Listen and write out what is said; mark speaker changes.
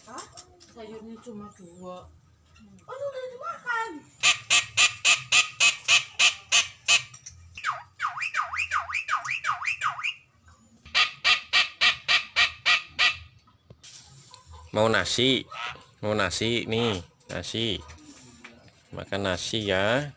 Speaker 1: Hah? Sayurnya cuma 2. Oh, itu udah dimakan.
Speaker 2: Mau nasi nih, nasi, makan nasi ya.